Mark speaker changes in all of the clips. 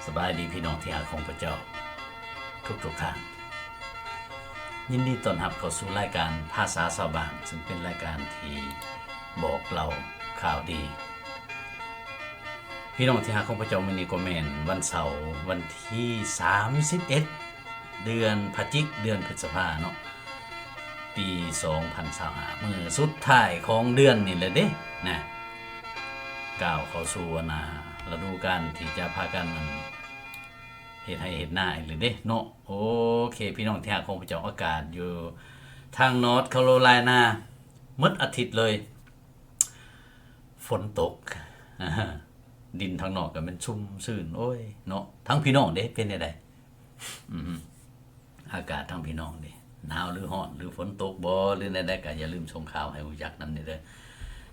Speaker 1: สบายดีพี่น้องที่หาของพระเจ้าทุกท่านยินดีต้อนรับเข้าสู่รายการภาษาชาวบ้านซึ่งเป็นรายการที่บอกเล่าข่าวดีพี่น้องที่หาของพระเจ้ามื้อนี้ก็แม่นวันเสาร์วันที่31เดือนพฤศจิกเดือนพฤษภาเนาะปี2025มื้อสุดท้ายของเดือนนี่แหละเด้นะก้าวเข้าสู่ฤดูกาลที่จะพากันเฮ็ดให้เฮ็ดหน้าอีกเลยเด้เนาะโอเคพี่น้องที่หาของพระเจ้าอากาศอยู่ทางนอร์ทแคโรไลนาหมดอาทิตย์เลยฝนตกดินทางนอกก็มันชุ่มชื้นโอ้ยเนาะทั้งพี่น้องเด้เป็นจังได๋อากาศทั้งพี่น้องเด้หนาวหรือร้อนหรือฝนตกบ่หรือใดๆก็อย่าลืมส่งข่าวให้รู้จักนำนี่เด้อ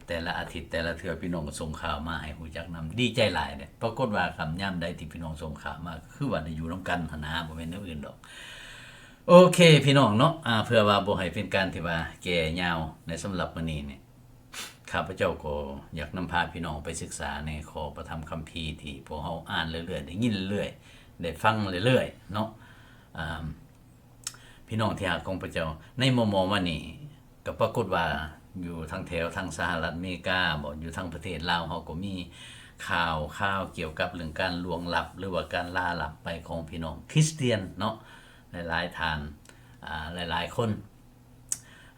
Speaker 1: แต่ละอาทิตย์แต่ละเทื่อพี่น้องก็ส่งข่าวมาให้รู้จักนำดีใจหลายเด้ปรากฏว่าคำยามใดที่พี่น้องส่งข่าวมาคือว่าได้อยู่นำกันหั่นนะบ่แม่นแนวอื่นดอกโอเคพี่น้องเนาะเพื่อว่าบ่ให้เป็นการที่ว่าแก่ยาวในสำหรับมื้อนี้นี่ข้าพเจ้าก็อยากนำพาพี่น้องไปศึกษาในข้อพระธรรมคัมภีร์ที่พวกเฮาอ่านเรื่อยๆได้ยินเรื่อยๆได้ฟังเรื่อยๆเนาะพี่น้องที่หาของพระเจ้าในมอมานี่ก็ปรากฏว่าอยู่ทางแถวทางสหรัฐอเมริกาบ่อยู่ทางประเทศลาวเฮาก็มีข่าวเกี่ยวกับเรื่องการลวงลับหรือว่าการล่าลับไปของพี่น้องคริสเตียนเนาะหลายๆท่านหลายๆคน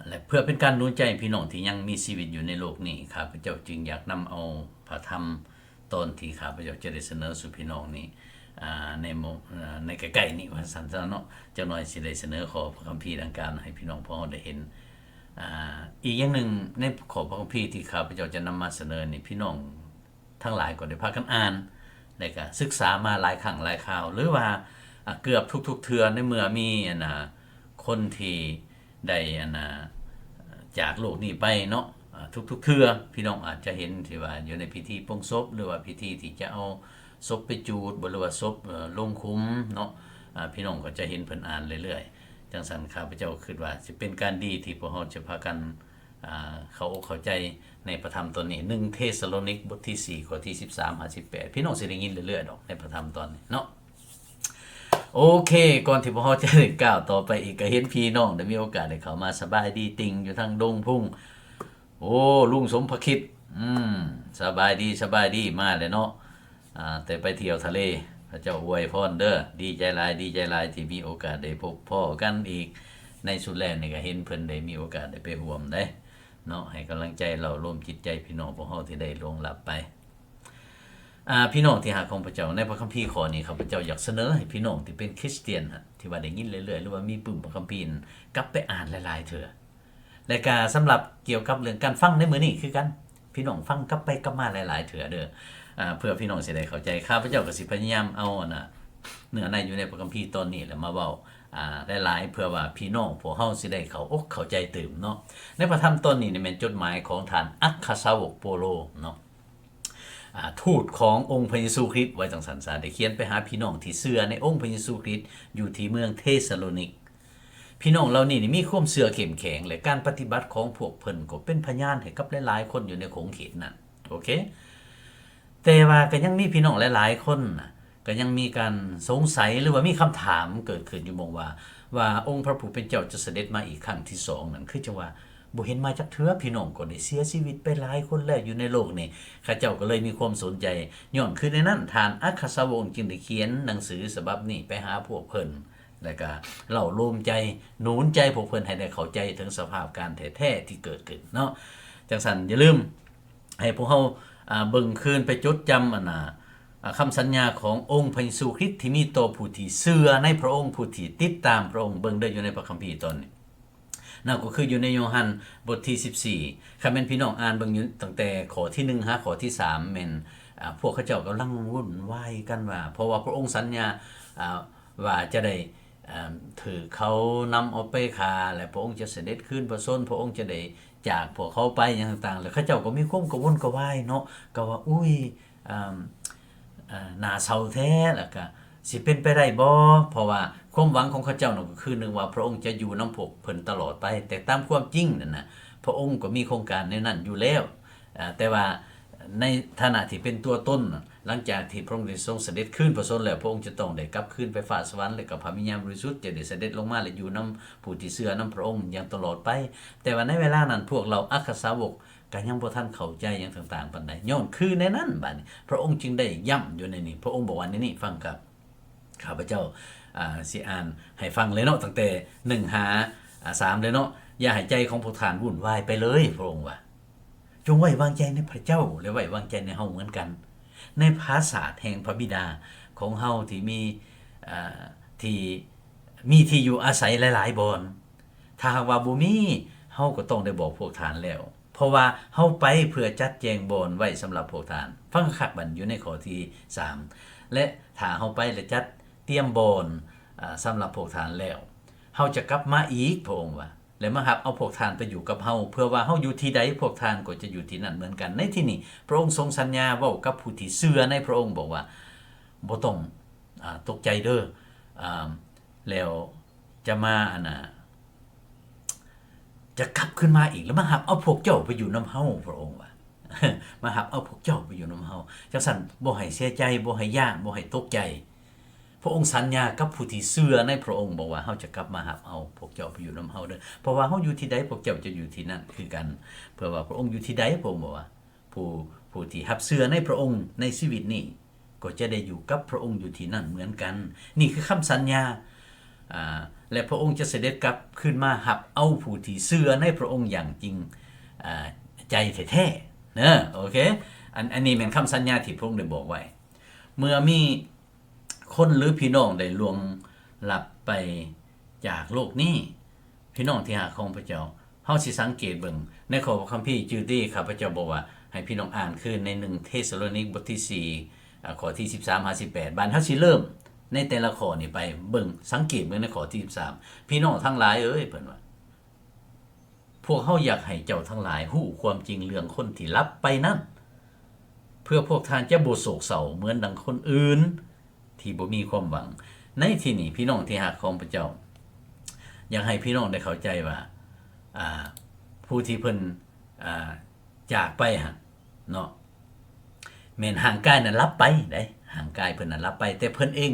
Speaker 1: และเพื่อเป็นการหนุนใจพี่น้องที่ยังมีชีวิตอยู่ในโลกนี้ข้าพเจ้าจึงอยากนำเอาพระธรรมตอนที่ข้าพเจ้าจะได้เสนอสู่พี่น้องนี้ในใกล้ๆนี้ว่าซั่นๆเนาะจักหน่อยสิได้เสนอข้อพระคัมภีร์ดังกล่าวให้พี่น้องพอได้เห็นอีกอย่างหนึ่งในข้อพระคัมภีร์ที่ข้าพเจ้าจะนำมาเสนอนี่พี่น้องทั้งหลายก็ได้พากันอ่านและก็ศึกษามาหลายครั้งหลายคราวหรือว่าเกือบทุกๆเทื่อในเมื่อมีคนที่ได้จากโลกนี้ไปเนาะทุกๆเทื่อพี่น้องอาจจะเห็นที่ว่าอยู่ในพิธีปลงศพหรือว่าพิธีที่จะเอาศพไปจูดหรือว่าศพลงคุ้มเนาะพี่น้องก็จะเห็นเพิ่นอ่านเรื่อยๆจังซั่นข้าพเจ้าคิดว่าสิเป็นการดีที่พวกเฮาจะพากันเข้าอกเข้าใจในพระธรรมตอนนี้1เทสาโลนิกบทที่4ข้อที่13-18พี่น้องสิได้ยินเรื่อยๆดอกในพระธรรมตอนนี้เนาะโอเคก่อนที่พวกเฮาจะได้ก้าวต่อไปอีกก็เห็นพี่น้องได้มีโอกาสได้เข้ามาสบายดีติงอยู่ทางดงพุ่งโอ้ลุงสมภคิดสบายดีมาแล้วเนาะแต่ไปเที่ยวทะเลพระเจ้าอวยพรเด้อดีใจหลายที่มีโอกาสได้พบพ่อกันอีกในสุดแลนี่ก็เห็นเพิ่นได้มีโอกาสได้ไปร่วมได้เนาะให้กำลังใจเราร่วมจิตใจพี่น้องพวกเฮาที่ได้ล่วงลับไปพี่น้องที่หาของพระเจ้าในพระคัมภีร์ข้อนี้ข้าพเจ้าอยากเสนอให้พี่น้องที่เป็นคริสเตียนที่ว่าได้ยินเรื่อยๆหรือว่ามีปึ้มพระคัมภีร์กลับไปอ่านหลายๆเทื่อและก็สำหรับเกี่ยวกับเรื่องการฟังในมื้อนี้คือกันพี่น้องฟังกลับไปกลับมาหลายๆเทื่อเด้อเพื่อพี่น้องสิได้เข้าใจข้าพเจ้าก็สิพยายามเอาเนื้อในอยู่ในพระคัมภีร์ตอนนี้แล้วมาเว้าหลายๆเพื่อว่าพี่น้องพวกเฮาสิได้เข้าอกเข้าใจตื่มเนาะในพระธรรมตอนนี้นี่แม่นจดหมายของท่านอัครสาวกโปโลเนาะทูตขององค์พระเยซูคริสต์ไว้จังซั่นซะได้เขียนไปหาพี่น้องที่เชื่อในองค์พระเยซูคริสต์อยู่ที่เมืองเทสาโลนิกพี่น้องเหล่านี้มีความเชื่อเข้มแข็งและการปฏิบัติของพวกเพิ่นก็เป็นพยานให้กับหลายๆคนอยู่ในขงเขตนั้นโอเคแต่ว่าก็ยังมีพี่น้องหลายๆคนก็ยังมีการสงสัยหรือว่ามีคำถามเกิดขึ้นอยู่มองว่าองค์พระผู้เป็นเจ้าจะเสด็จมาอีกครั้งที่2นั่นคือจังว่าบ่เห็นมาจักเทื่อพี่น้องก็ได้เสียชีวิตไปหลายคนแล้วอยู่ในโลกนี้ข้าเจ้าก็เลยมีความสนใจย้อนคือในนั้นท่านอัครสาวกจึงได้เขียนหนังสือฉบับนี้ไปหาพวกเพิ่นแล้วก็เล่าโลมใจหนุนใจพวกเพิ่นให้ได้เข้าใจถึงสภาพการแท้ๆที่เกิดขึ้นเนาะจังซั่นอย่าลืมให้พวกเฮาเบิ่งคืนไปจดจำคำสัญญาขององค์พระเยซูคริสต์ที่มีต่อผู้ที่เชื่อในพระองค์ผู้ที่ติดตามพระองค์เบิ่งได้อยู่ในพระคัมภีร์ตอนนี้นั่นก็คืออยู่ในโยฮันบทที่14คันแม่นพี่น้องอ่านเบิ่งอยู่ตั้งแต่ข้อที่1หาข้อที่3แม่นพวกเขาเจ้ากำลังวุ่นวายกันว่าเพราะว่าพระองค์สัญญาว่าจะได้ถือเขานำเอาไปฆ่าและพระองค์จะเสด็จขึ้นประชนพระองค์จะได้จากพวกเขาไปอย่างต่างๆแล้วเขาเจ้าก็มีความกังวลกระวายเนาะก็ว่าอุ้ยน่าเศร้าแท้แล้วก็สิเป็นไปได้บ่เพราะว่าความหวังของเขาเจ้านั่นก็คือนึงว่าพระองค์จะอยู่นำพวกเพิ่นตลอดไปแต่ตามความจริงนั่นน่ะพระองค์ก็มีโครงการในนั้นอยู่แล้วแต่ว่าในฐานะที่เป็นตัวต้น หลังจากที่พระองค์ได้ทรงเสด็จขึ้นพระชนแล้วพระองค์จะต้องได้กลับขึ้นไปฟ้าสวรรค์และกับพระวิญญาณบริสุทธิ์จะได้เสด็จลงมาและอยู่นำผู้ที่เชื่อนำพระองค์อย่างตลอดไปแต่ว่าในเวลานั้นพวกเราอัครสาวกก็ยังบ่ทันเข้าใจอย่างต่างๆปานใดย้อนคือในนั้นบัดนี้พระองค์จึงได้ย้ำอยู่ในนี้พระองค์บอกว่าในนี้ฟังครับข้าพเจ้าสิอ่านให้ฟังเลยเนาะตั้งแต่1หา3เลยเนาะอย่าให้ใจของพวกท่านวุ่นวายไปเลยพระองค์ว่าจงไว้วางใจในพระเจ้าและไว้วางใจในเฮาเหมือนกันในภาษาแห่งพระบิดาของเฮาที่ที่อยู่อาศัยหลายๆบ่อนถ้าหากว่าบ่มีเฮาก็ต้องได้บอกพวกท่านแล้วเพราะว่าเฮาไปเพื่อจัดแจงบ่อนไว้สำหรับพวกท่านฟังคักบัดอยู่ในข้อที่3และถ้าเฮาไปและจัดเตรียมบ่อนสำหรับพวกท่านแล้วเฮาจะกลับมาอีกพระองค์ว่าและมารับเอาพวกท่านไปอยู่กับเฮาเพื่อว่าเฮาอยู่ที่ใดพวกท่านก็จะอยู่ที่นั่นเหมือนกันในที่นี้พระองค์ทรงสัญญาเว้ากับผู้ที่เชื่อในพระองค์บอกว่าบ่ต้องตกใจเด้อแล้วจะมาจะกลับขึ้นมาอีกแล้วมารับเอาพวกเจ้าไปอยู่นำเฮาพระองค์ว่า มารับเอาพวกเจ้าไปอยู่นำเฮาจังซั่นบ่ให้เสียใจบ่ให้ย่านบ่ให้ตกใจพระองค์สัญญากับผู้ที่เชื่อในพระองค์บอกว่าเฮาจะกลับมารับเอาพวกเจ้าไปอยู่นำเฮาเด้อเพราะว่าเฮาอยู่ที่ใดพวกเจ้าจะอยู่ที่นั่นคือกันเพื่อว่าพระองค์อยู่ที่ใดพระองค์บอกว่าผู้ที่รับเชื่อในพระองค์ในชีวิตนี้ก็จะได้อยู่กับพระองค์อยู่ที่นั่นเหมือนกันนี่คือคำสัญญาและพระองค์จะเสด็จกลับขึ้นมารับเอาผู้ที่เชื่อในพระองค์อย่างจริงใจแท้ๆเนอะโอเคอันนี้เป็นคำสัญญาที่พระองค์ได้บอกไว้เมื่อมีคนหรือพี่น้องได้ล่วงลับไปจากโลกนี้พี่น้องที่หาของพระเจ้าเฮาสิสังเกตเบิ่งในข้อพระคัมภีร์จื่อที่ข้าพเจ้าบอกว่าให้พี่น้องอ่านคือใน1เทสาโลนิกบทที่4ข้อที่13-18บานเฮาสิเริ่มในแต่ละข้อนี่ไปเบิ่งสังเกตเบิ่งในข้อที่13พี่น้องทั้งหลายเอ้ยเพิ่นว่าพวกเฮาอยากให้เจ้าทั้งหลายฮู้ความจริงเรื่องคนที่ลับไปนั้นเพื่อพวกท่านจะบ่โศกเศร้าเหมือนดังคนอื่นที่บ่มีความหวังในที่นี้พี่น้องที่รักของพระเจ้าอยากให้พี่น้องได้เข้าใจว่าผู้ที่เพิ่นจากไปหั่นเนาะแม่นห่างกายนั้นรับไปได้ห่างกายเพิ่นนั้นรับไปแต่เพิ่นเอง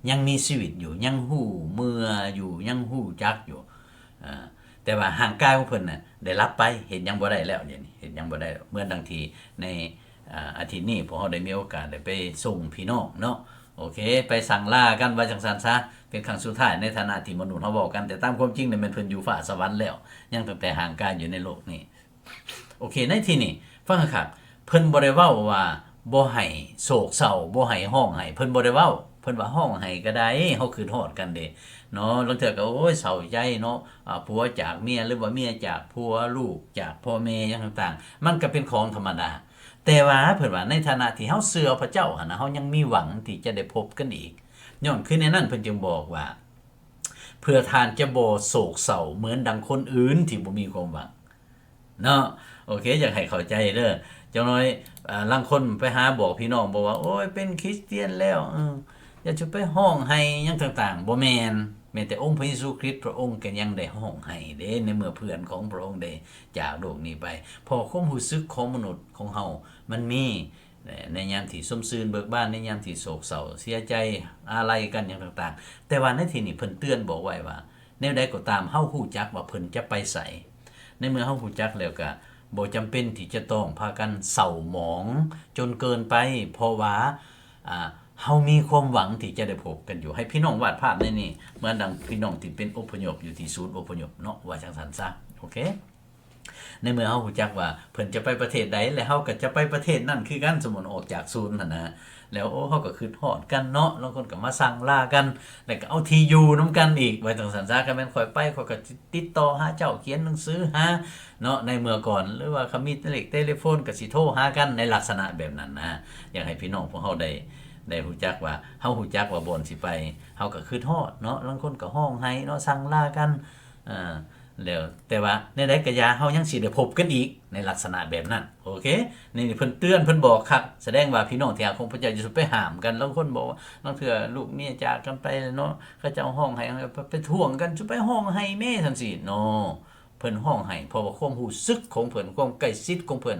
Speaker 1: ยังมีชีวิตอยู่ยังฮู้เมื่ออยู่ยังฮู้จักอยู่แต่ว่าห่างกายของเพิ่นน่ะได้รับไปเห็นยังบ่ได้แล้วเดี๋ยวนี้เห็นยังบ่ได้เมื่อดังทีในอาทิตย์นี้พวกเฮาได้มีโอกาสได้ไปส่งพี่น้องเนาะโอเคไปสั่งลากันว่าจังซั่นซะเป็นครั้งสุดท้ายในฐานะที่มนุษย์เฮาเว้ากันแต่ตามความจริงเนี่ยมันเพิ่นอยู่ฟ้าสวรรค์แล้วยังตั้งแต่ห่างกายอยู่ในโลกนี้โอเคในที่นี้ฟังครับเพิ่นบ่ได้เว้าว่าบ่ให้โศกเศร้าบ่ให้ร้องไห้เพิ่นบ่ได้เว้าเพิ่นว่าร้องไห้ก็ได้เฮาคิดฮอดกันเด้เนาะลางเทื่อก็โอ้ยเศร้าใจเนาะผัวจากเมียหรือว่าเมียจากผัวลูกจากพ่อแม่อย่างต่างๆมันก็เป็นของธรรมดาแต่ว่าเพิ่นว่าในฐานะที่เฮาเชื่อพระเจ้าหั่นน่ะเฮายังมีหวังที่จะได้พบกันอีกย้อนคือในนั้นเพิ่นจึงบอกว่าเพื่อทานจะบ่โศกเศร้าเหมือนดังคนอื่นที่บ่มีความหวังเนาะโอเคอยากให้เข้าใจเด้อจังน้อยลางคนไปหาบอกพี่น้องบอกว่าโอ้ยเป็นคริสเตียนแล้วอย่าจะไปห้องให้หยังต่างๆบ่แม่นแม้แต่องค์พระเยซูคริสต์พระองค์ก็ยังได้ห้องให้เด้ในเมื่อเพื่อนของพระองค์ได้จากโลกนี้ไปพอความรู้สึกของมนุษย์ของเฮามันมีในยามที่สมซื่นเบิกบานในยามที่โศกเศร้าเสียใจอะไรกันอย่างต่างๆแต่ว่าในที่นี้เพิ่นเตือนบอกไว้ว่าแนวใดก็ตามเฮาฮู้จักว่าเพิ่นจะไปไสในเมื่อเฮาฮู้จักแล้วก็บ่จำเป็นที่จะต้องพากันเศร้าหมองจนเกินไปเพราะว่าเฮามีความหวังที่จะได้พบกันอยู่ให้พี่น้องวาดภาพในนี้เหมือนดังพี่น้องที่เป็นอพยพอยู่ที่ศูนย์อพยพเนาะว่าจังซั่นซะโอเคในเมื่อเฮาฮู้จักว่าเพิ่นจะไปประเทศใดแล้วเฮาก็จะไปประเทศนั้นคือกันสมมุติออกจากศูนย์นั่นนะแล้วเฮาก็คิดฮอดกันเนาะบางคนก็มาสั่งลากันแล้วก็เอาที่อยู่นำกันอีกว่าจังซั่นซะก็แม่นค่อยไปค่อยก็ติดต่อหาเจ้าเขียนหนังสือหาเนาะในเมื่อก่อนหรือว่าเขามีเลขโทรศัพท์ก็สิโทรหากันในลักษณะแบบนั้นนะอยากให้พี่น้องพวกเฮาได้ฮู้จักว่าเฮาฮู้จักว่าบ่อนสิไปเฮาก็คิดฮอดเนาะบางคนก็ฮ้องไห้เนาะสั่งลากันแล้วแต่ว่าในใดก็อย่าเฮายังสิได้พบกันอีกในลักษณะแบบนั้นโอเคนี่เพิ่นเตือนเพิ่นบอกครับแสดงว่าพี่น้องที่รักของพระเจ้าจะไปห้ามกันบางคนบอกว่าบางเทื่อลูกเมียจากกันไปเนาะเขาเจ้าฮ้องไห้ไปท่วงกันจะไปฮ้องไห้แม่ซั่นสิเนาะ เพิ่นห้องให้เพราะว่าความรู้สึกของเพิ่นความใกล้ชิดของเพิ่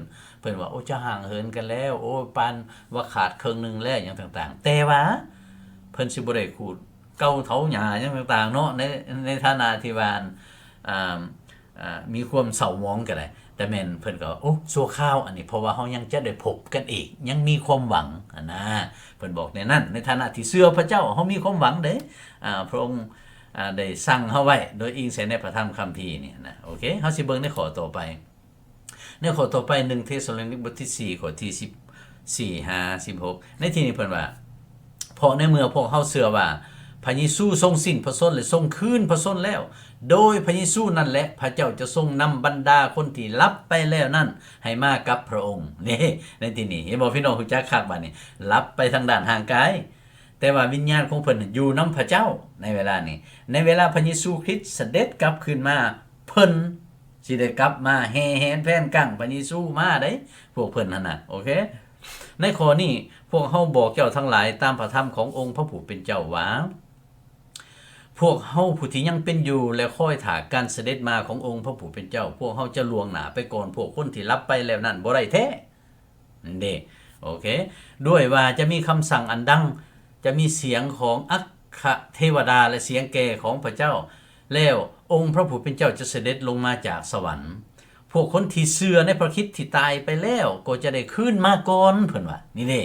Speaker 1: นว่าโอ้จะห่างเหินกันแล้วโอ้ปานว่าขาดครึ่งนึงแล้วอย่างต่างๆแต่ว่าเพิ่นสิบ่ได้ขูดเก่าเถาหญ้าอย่างต่างๆเนาะในฐานะที่ว่ามีความเศร้าหมองก็ได้แต่แม่นเพิ่นก็โอ้ชั่วคราวอันนี้เพราะว่าเฮายังจะได้พบกันอีกยังมีความหวังนะเพิ่นบอกในนั้นในฐานะที่เชื่อพระเจ้าเฮามีความหวังเด้พระองค์ได้สั่งเฮาไว้โดยอิงใส่ในพระธรรมคัมภีร์นี่นะโอเคเฮาสิเบิ่งในข้อต่อไปในข้อต่อไป1เทสาโลนิกบทที่4ข้อที่14 5 16ในที่นี้เพิ่นว่าเพราะในเมื่อพวกเฮาเชื่อว่าพระเยซูทรงสิ้นพระชนม์และทรงคืนพระชนม์แล้วโดยพระเยซูนั่นแหละพระเจ้าจะทรงนำบรรดาคนที่ลับไปแล้วนั่นให้มากับพระองค์นี่ในที่นี้เห็นบ่พี่น้องรู้จักคักบัดนี้ลับไปทางด้านห่างกายแต่ว่าวิญญาณของเพิ่นอยู่นำพระเจ้าในเวลานี้ในเวลาพระเยซูคริสต์เสด็จกลับคืนมาเพิ่นสิได้กลับมาแห่แหนแผ่นกั้งพระเยซูมาได้พวกเพิ่นนั่นน่ะโอเคในข้อนี้พวกเฮาบอกเจ้าทั้งหลายตามพระธรรมขององค์พระผู้เป็นเจ้าว่าพวกเฮาผู้ที่ยังเป็นอยู่และคอยถาการเสด็จมาขององค์พระผู้เป็นเจ้าพวกเฮาจะล่วงหน้าไปก่อนพวกคนที่ลับไปแล้วนั่นบ่ได้แท้นั่นเด้โอเคด้วยว่าจะมีคำสั่งอันดังจะมีเสียงของอัคคเทวดาและเสียงแก่ของพระเจ้าแล้วองค์พระผู้เป็นเจ้าจะเสด็จลงมาจากสวรรค์พวกคนที่เชื่อในพระคริสต์ที่ตายไปแล้วก็จะได้ขึ้นมาก่อนเพิ่นว่านี่เด้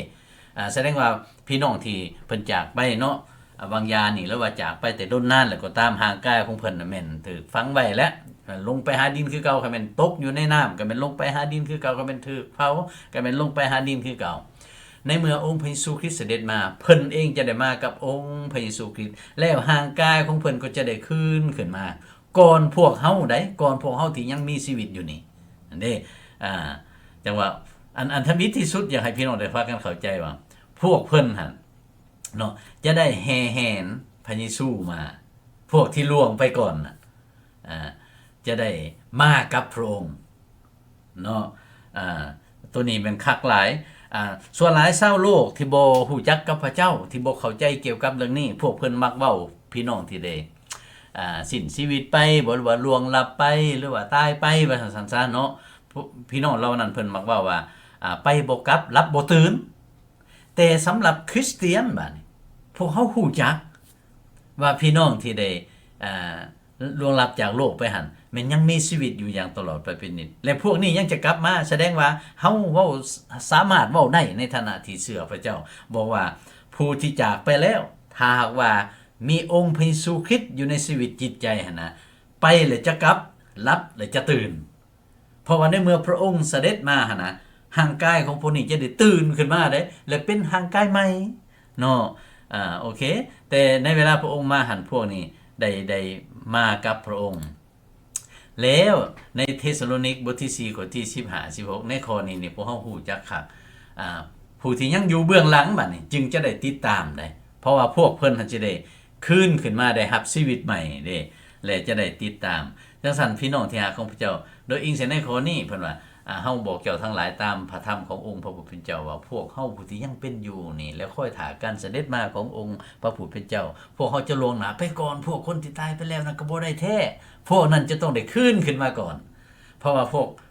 Speaker 1: แสดงว่าพี่น้องที่เพิ่นจากไปเนาะบางยานี่แล้วว่าจากไปแต่โดนนานแล้วก็ตามห่างกายของเพิ่นน่ะแม่นถูกฝังไว้แล้วลงไปหาดินคือเก่าก็แม่นตกอยู่ในน้ำก็แม่นลงไปหาดินคือเก่าก็แม่นถูกเผาก็แม่นลงไปหาดินคือเก่าในเมื่อองค์พระเยซูคริสต์เสด็จมาเพิ่นเองจะได้มากับองค์พระเยซูคริสต์แล้วห่างกายของเพิ่นก็จะได้ขึ้นมาก่อนพวกเฮาได้ก่อนพวกเฮาที่ยังมีชีวิตอยู่นี่อันนี้จังว่าอันทมิตรที่สุดอยากให้พี่น้องได้ฟังกันเข้าใจว่าพวกเพิ่นหั่นเนาะจะได้แห่แหนพระเยซูมาพวกที่ล่วงไปก่อนน่ะจะได้มากับพระองค์เนาะตัวนี้เป็นคักหลายส่วนหลายชาวโลกที่บ่ฮู้จักกับพระเจ้าที่บ่เข้าใจเกี่ยวกับเรื่องนี้พวกเพิ่นมักเว้าพี่น้องที่ได้สิ้นชีวิตไปบ่ว่าล่วงลับไปหรือว่าตายไปว่าซั่นๆเนาะพี่น้องเรานั้นเพิ่นมักเว้าว่าไปบ่กลับรับบ่ตื่นแต่สำหรับคริสเตียนบัดนี้พวกเฮาฮู้จักว่าพี่น้องที่ได้ล่วงลับจากโลกไปหั่นแม่นยังมีชีวิตอยู่อย่างตลอดไปเป็นนิจและพวกนี้ยังจะกลับมาแสดงว่าเฮาเว้าสามารถเว้าได้ในฐานะที่เชื่อพระเจ้าบอกว่าผู้ที่จากไปแล้วถ้าหากว่ามีองค์พระเยซูคริสต์อยู่ในชีวิตจิตใจหั่นนะไปแล้วจะกลับรับแล้วจะตื่นเพราะว่าในเมื่อพระองค์เสด็จมาหั่นนะร่างกายของพวกนี้จะได้ตื่นขึ้นมาได้และเป็นร่างกายใหม่เนาะโอเคแต่ในเวลาพระองค์มาหันพวกนี้ได้มากับพระองค์แล้วในเทสาโลนิกบทที่4ข้อที่15 16ในข้อนี้นี่พวกเฮาฮู้จักคักผู้ที่ยังอยู่เบื้องหลังบัดนี้จึงจะได้ติดตามได้เพราะว่าพวกเพิ่นจะได้ขึ้นมาได้รับชีวิตใหม่เด้และจะได้ติดตามจังซั่นพี่น้องที่หาของพระเจ้าโดยอิงในข้อนี้เพิ่นว่าเฮาบอกเจ้าทั้งหลายตามพระธรรมขององค์พระผู้เป็นเจ้าว่าพวกเฮาผู้ที่ยังเป็นอยู่นี่แล้วค่อยถาการเสด็จมาขององค์พระผู้เป็นเจ้าพวกเฮาจะล่วงหน้าไปก่อนพวกคนที่ตายไปแล้วนั่นก็บ่ได้แท้พวกนั้นจะต้องได้ขึ้นมาก่อนเพราะว่า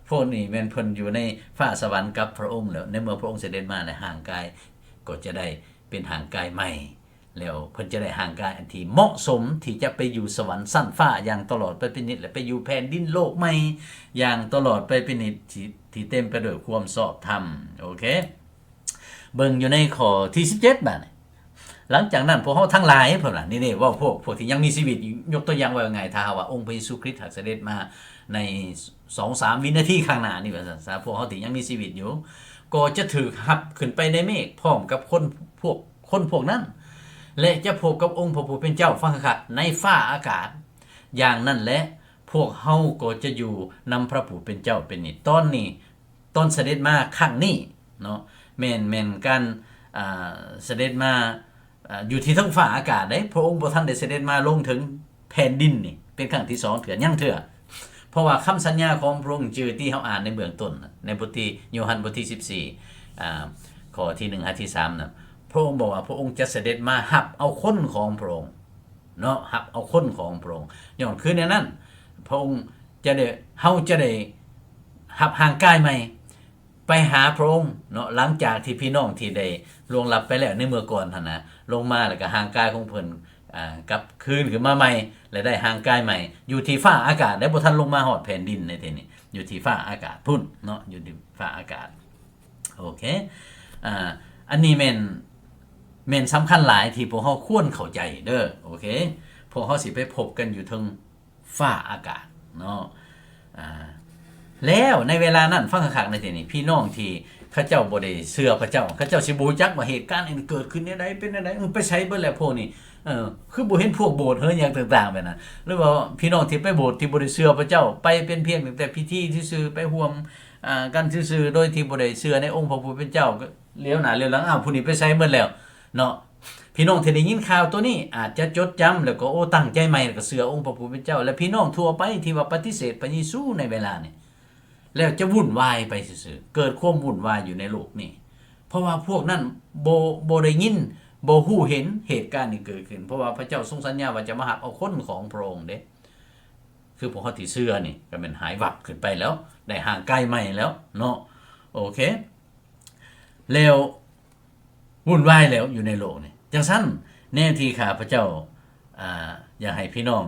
Speaker 1: พวกนี้แม่นเพิ่นอยู่ในฟ้าสวรรค์กับพระองค์แล้วในเมื่อพระองค์เสด็จมาในห่างกายก็จะได้เป็นห่างกายใหม่แล้วเพิ่นจะได้ห่างกายอันที่เหมาะสมที่จะไปอยู่สวรรค์ชั้นฟ้าอย่างตลอดไปเป็นนิจและไปอยู่แผ่นดินโลกใหม่อย่างตลอดไปเป็นนิจที่เต็มไปด้วยความชอบธรรมโอเคเบิ่งอยู่ในข้อที่17บัดนี้หลังจากนั้นพวกเฮาทั้งหลายเพิ่นว่านี่ๆว่าพวกที่ยังมีชีวิตยกตัวอย่างว่าไงถ้าว่าองค์พระเยซูคริสต์เสด็จมาใน 2-3 วินาทีข้างหน้านี่ว่าซั่นซะพวกเฮาที่ยังมีชีวิตอยู่ก็จะถูกหับขึ้นไปในเมฆพร้อมกับคนพวกนั้นและจะพบกับองค์พระผู้เป็นเจ้าฟังคักในฟ้าอากาศอย่างนั้นแหละพวกเฮาก็จะอยู่นำพระผู้เป็นเจ้าเป็นนิจตอนนี้ตอนเสด็จมาครั้งนี้เนาะแม่นการเสด็จมาอยู่ที่ทั้งฟ้าอากาศได้พระองค์บ่ทันได้เสด็จมาลงถึงแผ่นดินนี่เป็นครั้งที่2เถื่อยังเถื่อเพราะว่าคำสัญญาของพระองค์จือที่เฮาอ่านในเบื้องต้นในบทที่โยฮันบทที่14ข้อที่1ที่3น่ะพระองค์บอกว่าพระองค์จะเสด็จมาหับเอาคนของพระองค์เนาะหับเอาคนของพระองค์ย้อนคือในนั้นพระองค์ เฮาจะได้หับห่างกายใหม่ไปหาพระองค์เนาะหลังจากที่พี่น้องที่ได้ล่วงลับไปแล้วในเมื่อก่อนหั่นน่ะลงมาแล้วก็ห่างกายของเพิ่นกลับคืนขึ้นมาใหม่และได้ห่างกายใหม่อยู่ที่ฟ้าอากาศได้บ่ทันลงมาฮอดแผ่นดินในทีนี้อยู่ที่ฟ้าอากาศพุ่นเนาะอยู่ที่ฟ้าอากาศโอเคอันนี้แม่นสำคัญหลายที่พวกเฮาควรเข้าใจเด้อโอเคพวกเฮาสิไปพบกันอยู่เทิงฟ้าอากาศเนาะแล้วในเวลานั้นฟังคักๆในทีนี้พี่น้องที่เขาเจ้าบ่ได้เชื่อพระเจ้าเขาเจ้าสิบ่รู้จักว่าเหตุการณ์นี้เกิดขึ้นได้เป็นจังได๋ไปใช้เบิดแล้วพวกนี้คือบ่เห็นพวกโบสถ์เฮ็ดหยังต่างๆแบบนั้นหรือว่าพี่น้องที่ไปโบสถ์ที่บ่ได้เชื่อพระเจ้าไปเป็นเพียงแต่พิธีซื่อๆไปร่วมกันซื่อๆโดยที่บ่ได้เชื่อในองค์พระผู้เป็นเจ้าก็เลี้ยวหน้าเลี้ยวหลังผู้นี้ไปใช้เบิดแล้วเนาะพี่น้องที่ได้ยินข่าวตัวนี้อาจจะจดจำแล้วก็ตั้งใจใหม่แล้วก็เชื่อองค์พระผู้เป็นเจ้าและพี่น้องทั่วไปที่ว่าปฏิเสธพระเยซูในเวลานี้แล้วจะวุ่นวายไปซื่อๆเกิดความวุ่นวายอยู่ในโลกนี้เพราะว่าพวกนั้นบ่ได้ยินบ่ฮู้เห็นเหตุการณ์นี้เกิดขึ้นเพราะว่าพระเจ้าทรงสัญญาว่าจะมาหับเอาคนของพระองค์เด้คือพวกเขาที่เชื่อนี่ก็เป็นหายวับขึ้นไปแล้วได้ห่างไกลใหม่แล้วเนาะโอเคแล้ววุ่นวายแล้วอยู่ในโลกนี่จังซั่นแน่ที่ข้าพระเจ้าอยากให้พี่น้อง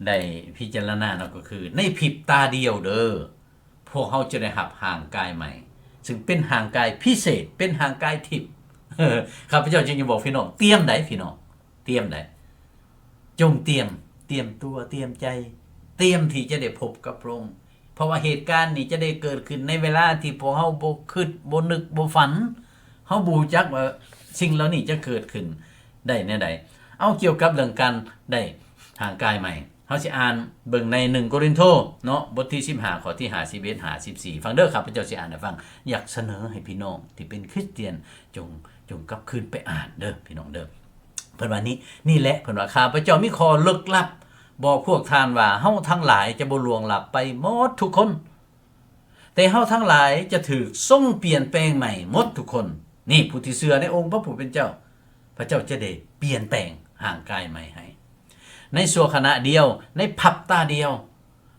Speaker 1: ได้พิจารณาเนาะก็คือในพริบตาเดียวเด้อพวกเขาจะได้หับห่างกายใหม่ซึ่งเป็นห่างกายพิเศษเป็นห่างกายทิพย์ข้าพเจ้าจึงจะบอกพี่น้องเตรียมได้พี่น้องเตรียมได้จงเตรียมตัวเตรียมใจเตรียมที่จะได้พบกับพระองค์เพราะว่าเหตุการณ์นี้จะได้เกิดขึ้นในเวลาที่พวกเฮาบ่คิดบ่นึกบ่ฝันเฮาบ่รู้จักว่าสิ่งเหล่านี้จะเกิดขึ้นได้แนวใดเอาเกี่ยวกับเรื่องการได้ห่างกายใหม่เฮาสิอ่านเบิ่งใน1โครินธ์เนาะบทที่15ข้อที่51 54ฟังเด้อครับพระเจ้าสิอ่านให้ฟังอยากเสนอให้พี่น้องที่เป็นคริสเตียนจงกลับคืนไปอ่านเด้อพี่น้องเด้อเพิ่นว่านี่แหละเพิ่นว่าข้าพระเจ้ามีข้อลึกลับบอกพวกท่านว่าเฮาทั้งหลายจะบ่ล่วงลับไปหมดทุกคนแต่เฮาทั้งหลายจะถูกทรงเปลี่ยนแปลงใหม่หมดทุกคนนี่ผู้ที่เชื่อในองค์พระผู้เป็นเจ้าพระเจ้าจะได้เปลี่ยนแปลงห่างกายใหม่ให้ในชั่วขณะเดียวในพับตาเดียว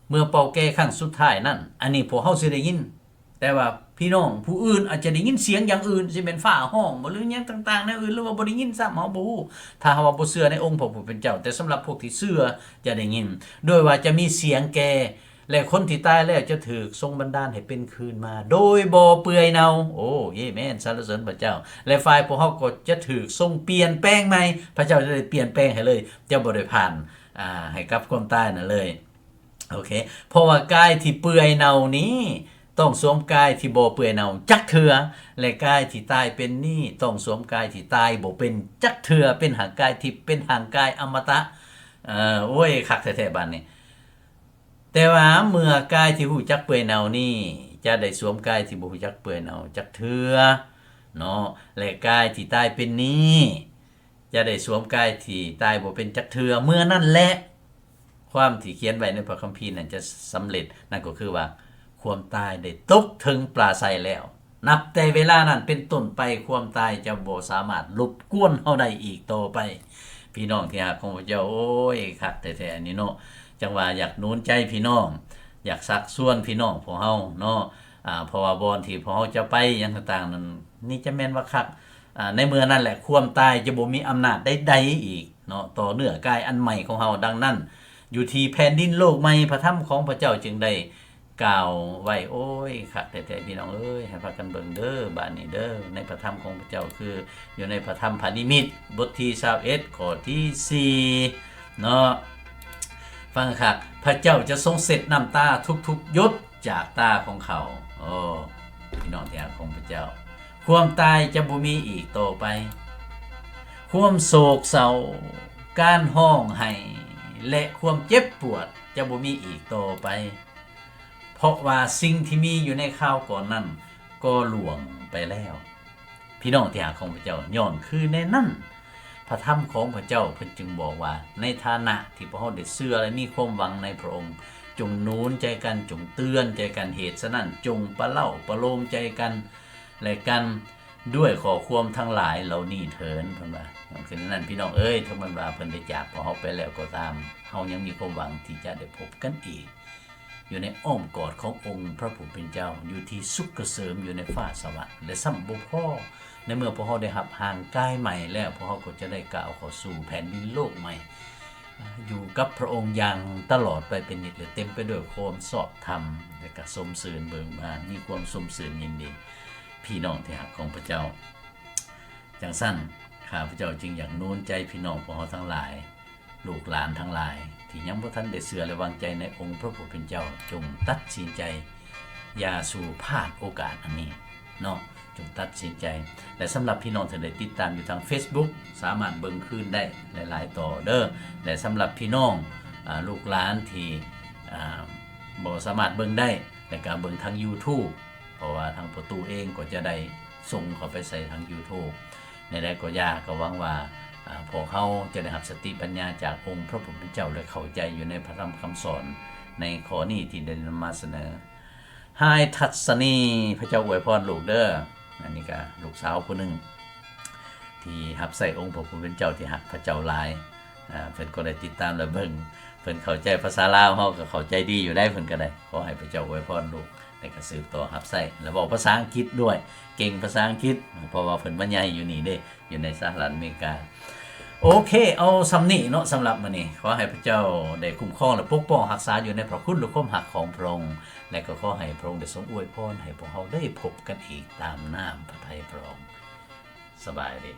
Speaker 1: เมื่อเป่าแก้ครั้งสุดท้ายนั่นอันนี้พวกเฮาสิได้ยินแต่ว่าพี่น้องผู้อื่นอาจจะได้ยินเสียงอย่างอื่นสิเป็นฟ้าห้องบ่หรือหยังต่างๆแนวอื่นหรือว่าบ่ได้ยินซ้ำเฮาบ่ฮู้ถ้าเฮาบ่เชื่อในองค์พระผู้เป็นเจ้าแต่สำหรับพวกที่เชื่อจะได้ยินโดยว่าจะมีเสียงแก่และคนที่ตายแล้วจะถูกทรงบันดาลให้เป็นคืนมาโดยบ่เปื่อยเน่าโอ้เยแม่นสรรเสริญพระเจ้าและฝ่ายพวกเฮาก็จะถูกทรงเปลี่ยนแปลงใหม่พระเจ้าจะได้เปลี่ยนแปลงให้เลยจะบ่ได้ผ่านให้กับความตายนั่นเลยโอเคเพราะว่ากายที่เปื่อยเน่านี้ต้องสวมกายที่บ่เปื่อยเน่าจักเทื่อและกายที่ตายเป็นนี้ต้องสวมกายที่ตายบ่เป็นจักเทื่อเป็นห่างกายที่เป็นห่างกายอมตะโอ้ยคักแท้ๆบัดนี้แต่ว่าเมื่อกายที่ฮู้จักเปื่อยเน่านี้จะได้สวมกายที่บ่ฮู้จักเปื่อยเน่าจักเทื่อเนาะและกายที่ตายเป็นนี้จะได้สวมกายที่ตายบ่เป็นจักเทื่อเมื่อนั่นแหละความที่เขียนไว้ในพระคัมภีร์นั้นจะสำเร็จนั่นก็คือว่าความตายได้ตกถึงปลาไสแล้วนับแต่เวลานั้นเป็นต้นไปความตายจะบ่สามารถรบกวนเฮาได้อีกต่อไปพี่น้องที่รักของพระเจ้าโอ้ยคักแท้ๆอันนี้เนาะจังว่าอยากหนุนใจพี่น้องอยากซักชวนพี่น้องพวกเฮาเนาะเพราะว่าบ่อนที่พวกเฮาจะไปหยังต่างๆนั้นนี่จะแม่นว่าคักในเมื่อนั้นแหละความตายจะบ่มีอำนาจใดๆอีกเนาะต่อเนื้อกายอันใหม่ของเฮาดังนั้นอยู่ที่แผ่นดินโลกใหม่พระธรรมของพระเจ้าจึงได้กล่าวไว้โอ้ยคักแท้ๆพี่น้องเอ้ยให้พากันเบิ่งเด้อบัดนี้เด้อในพระธรรมของพระเจ้าคืออยู่ในพระธรรมพานิมิตบทที่21ข้อที่4เนาะฟังคักพระเจ้าจะทรงเสด็จน้ำตาทุกๆหยดจากตาของเขาโอ้พี่น้องที่รักของพระเจ้าความตายจะบ่มีอีกต่อไปความโศกเศร้าการห้องไห้และความเจ็บปวดจะบ่มีอีกต่อไปเพราะว่าสิ่งที่มีอยู่ในข้าวก่อนนั้นก็ล่วงไปแล้วพี่น้องที่รักของพระเจ้าย้อนคือในนั้นพระธรรมของพระเจ้าเพิ่นจึงบอกว่าในฐานะที่พวกเราได้เชื่อและมีความหวังในพระองค์จงหนุนใจกันจงเตือนใจกันเหตุฉะนั้นจงประเล่าประโลมใจกันและกันด้วยขอความทั้งหลายเหล่านี้เถิดเพิ่นว่าฉะนั้นพี่น้องเอ้ยถึงมันว่าเพิ่นได้จากพวกเราไปแล้วก็ตามเฮายังมีความหวังที่จะได้พบกันอีก อยู่ในอ้อมกอดขององค์พระผู้เป็นเจ้าอยู่ที่สุขเกษมอยู่ในฟ้าสวรรค์และซ้ำบ่พอในเมื่อพวกเราได้รับห่างกายใหม่แล้วพวกเราก็จะได้ก้าวเข้าสู่แผ่นดินโลกใหม่อยู่กับพระองค์อย่างตลอดไปเป็นนิจและเต็มไปด้วยความชอบธรรมและก็สมชื่นเบิกบานมีความสมชื่นยินดีพี่น้องที่รักของพระเจ้าจังสั้นข้าพเจ้าจึงอยากโน้นใจพี่น้องพวกเราทั้งหลายลูกหลานทั้งหลายที่ยังบ่ทันได้เชื่อและวางใจในองค์พระผู้เป็นเจ้าจงตัดสินใจอย่าสู่พลาดโอกาสอันนี้เนาะจงตัดสินใจและสำหรับพี่น้องที่ได้ติดตามอยู่ทาง Facebook สามารถเบิ่งคืนได้หลายๆต่อเด้อและสำหรับพี่น้องลูกหลานที่บ่สามารถเบิ่งได้ในการเบิ่งทาง YouTube เพราะว่าทางประตูเองก็จะได้ส่งเข้าไปใส่ทาง YouTube ในใดก็ยากก็หวังว่าพวกเขาจะได้รับสติปัญญาจากองค์พระผู้เป็นเจ้าและเข้าใจอยู่ในพระธรรมคำสอนในข้อนี้ที่ได้นำมาเสนอไฮทัศนีพระเจ้าอวยพรลูกเด้ออันนี้ก็ลูกสาวผู้หนึ่งที่รับใส่องค์พระผู้เป็นเจ้าที่หักพระเจ้าหลายเพิ่นก็ได้ติดตามและเบิ่งเพิ่นเข้าใจภาษาลาวเฮาก็เข้าใจดีอยู่ได้เพิ่นก็ได้ขอให้พระเจ้าอวยพรลูกได้ก็สืบต่อรับใส่และบอกภาษาอังกฤษด้วยเก่งภาษาอังกฤษเพราะว่าเพิ่นบรรยายอยู่นี่เด้อยู่ในสหรัฐอเมริกาโอเคเอาสำนี้เนาะสำหรับมื้อนี้ขอให้พระเจ้าได้คุ้มครองและปกป้องรักษาอยู่ในพระคุณและความรักของพระองค์และก็ขอให้พระองค์ได้ทรงอวยพรให้พวกเราได้พบกันอีกตามน้ำพระทัยพระองค์สบายดี